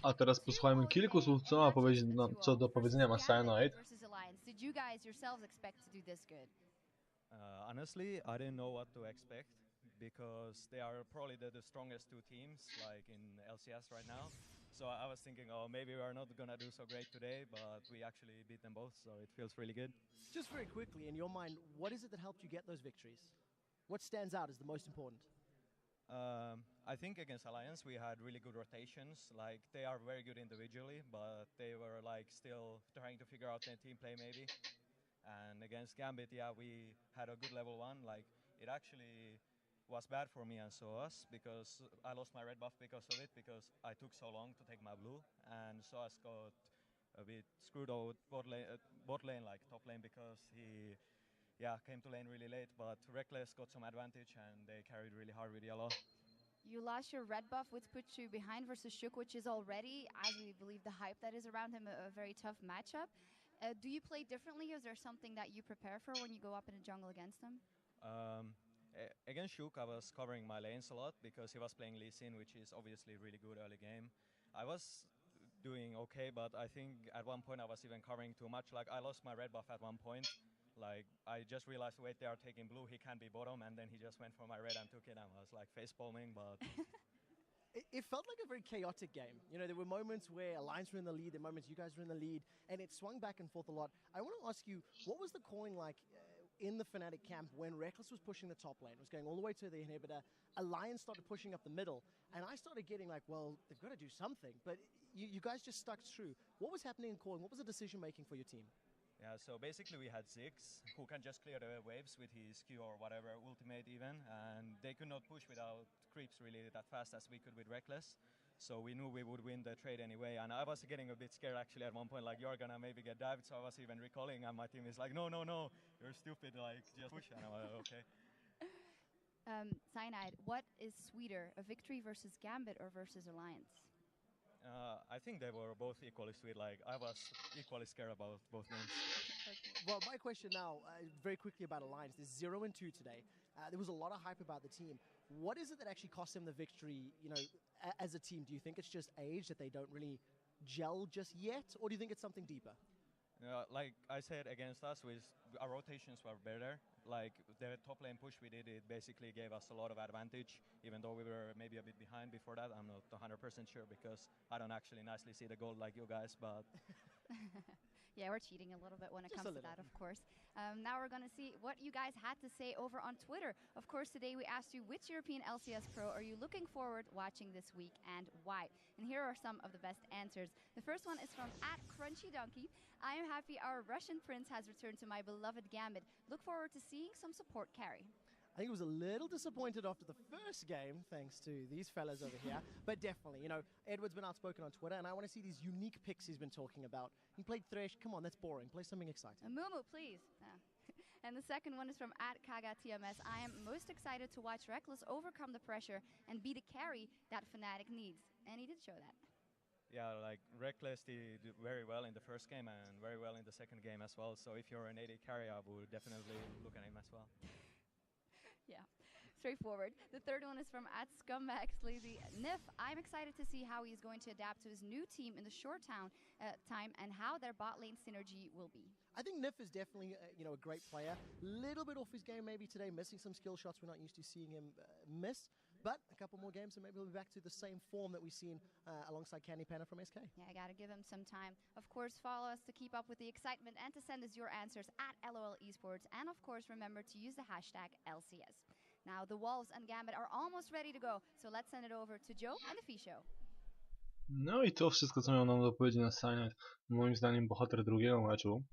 A teraz posłuchajmy kilku słów, co ma powiedzieć, co do powiedzenia ma Cyanide. Did you guys yourselves expect to do this good? Honestly, I didn't know what to expect because they are probably the strongest two teams like in LCS right now. So I was thinking, oh, maybe we are not gonna do so great today, but we actually beat them both, so it feels really good. Just very quickly, in your mind, what is it that helped you get those victories? What stands out as the most important? I think against Alliance we had really good rotations. Like they are very good individually, but they were like still trying to figure out their team play maybe. And against Gambit, yeah, we had a good level 1. Like it actually was bad for me and Soas because I lost my red buff because of it, because I took so long to take my blue, and Soas got a bit screwed out bot lane, like top lane, because he came to lane really late, but Reckless got some advantage and they carried really hard with yellow. You lost your red buff, which puts you behind versus Shook, which is already, as we believe the hype that is around him, a very tough matchup. Do you play differently? Is there something that you prepare for when you go up in the jungle against him? Against Shook, I was covering my lanes a lot because he was playing Lee Sin, which is obviously really good early game. I was doing okay, but I think at one point I was even covering too much. Like I lost my red buff at one point. Like I just realized, wait, they are taking blue, he can't be bottom, and then he just went for my red and took it, and I was like face palming, but It felt like a very chaotic game. You know, there were moments where Alliance were in the lead, there were moments you guys were in the lead, and it swung back and forth a lot. I want to ask you, what was the calling like in the Fnatic camp when Reckless was pushing the top lane, was going all the way to the inhibitor, Alliance started pushing up the middle, and I started getting like, well, they've got to do something, but you guys just stuck true. What was happening in calling? What was the decision making for your team? yeah, so basically we had Ziggs, who can just clear the waves with his Q or whatever, ultimate even, and they could not push without creeps really that fast as we could with Reckless. So we knew we would win the trade anyway, and I was getting a bit scared actually at one point, like you're gonna maybe get dived, so I was even recalling, and my team is like, no, you're stupid, like just push, and I'm like, okay. Cyanide, what is sweeter, a victory versus Gambit or versus Alliance? I think they were both equally sweet. Like I was equally scared about both games. Well, my question now, very quickly about Alliance. There's 0-2 today. There was a lot of hype about the team. What is it that actually cost them the victory, you know, as a team? Do you think it's just age, that they don't really gel just yet? Or do you think it's something deeper? Like I said, against us, our rotations were better. Like the top lane push we did, it basically gave us a lot of advantage, even though we were maybe a bit behind before that. I'm not 100% sure because I don't actually nicely see the goal like you guys, but... Yeah, we're cheating a little bit when it Just comes to that, of course. Now we're going to see what you guys had to say over on Twitter. Of course, today we asked you which European LCS pro are you looking forward watching this week and why. And here are some of the best answers. The first one is from @CrunchyDonkey. I am happy our Russian prince has returned to my beloved Gambit. Look forward to seeing some support carry. I think he was a little disappointed after the first game, thanks to these fellas over here. But definitely, you know, Edward's been outspoken on Twitter, and I want to see these unique picks he's been talking about. He played Thresh. Come on, that's boring. Play something exciting. Mumu, please. And the second one is from @KagaTMS. I am most excited to watch Reckless overcome the pressure and be the carry that Fnatic needs. And he did show that. Yeah, like Reckless did very well in the first game and very well in the second game as well. So if you're an AD carry, I would definitely look at him as well. Yeah, straightforward. The third one is from @ScumbagSleazy. Nif, I'm excited to see how he's going to adapt to his new team in the short time and how their bot lane synergy will be. I think Nif is definitely, you know, a great player. Little bit off his game maybe today, missing some skill shots we're not used to seeing him miss. But a couple more games and maybe he'll be back to the same form that we've seen alongside Candy Panna from SK. Yeah, I got to give him some time. Of course, follow us to keep up with the excitement and to send us your answers @LOL Esports. And of course, remember to use the hashtag LCS. Now, the Wolves and Gambit are almost ready to go. So let's send it over to Joe and the Fee Show. No i to wszystko, co miał nam do powiedzenia Cyanide. Moim zdaniem bohater drugiego meczu.